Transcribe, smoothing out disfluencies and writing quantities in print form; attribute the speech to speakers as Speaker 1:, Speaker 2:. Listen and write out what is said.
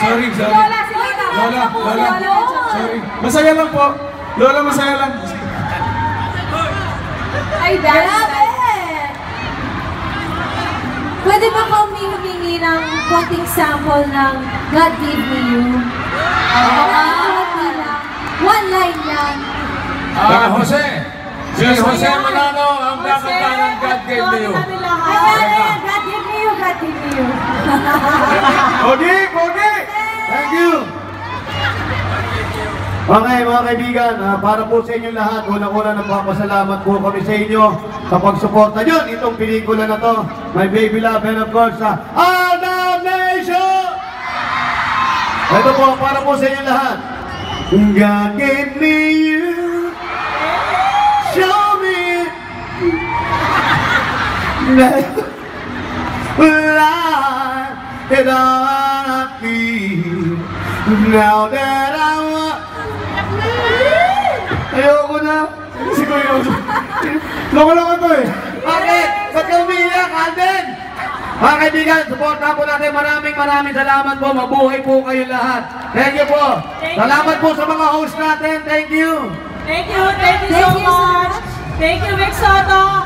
Speaker 1: Sorry.
Speaker 2: Lola, si Lola.
Speaker 1: Lola. Sorry. Masaya lang po. Lola, masaya lang.
Speaker 2: Ay, grabe! Pwede ba ka humingi ng konting sample ng God Gave Me You? One line lang.
Speaker 3: Jose! Si Jose Manalo ang kakanta ng God Gave Me You.
Speaker 2: Ayan, God Gave Me You, God Gave Me You.
Speaker 1: Pogi!
Speaker 4: Thank you! Okay mga kaibigan, para po sa inyo lahat, unang-una nagpapasalamat po kami sa inyo sa pagsuporta nyo itong pelikula na to, My Baby Love, and of course sa All the Nation! Ito po, para po sa inyo lahat. God gave me you, show me that life that I feel now that I want. Ayoko na. Siguro loko-loko to eh. Bakit? Ba't ka umiiyak, Alden? Mga kaibigan, supportahan po natin. Maraming salamat po. Mabuhay po kayo lahat. Thank you po. Salamat po sa mga host natin. Thank you.
Speaker 2: Thank you so much. Thank you, Vic Soto.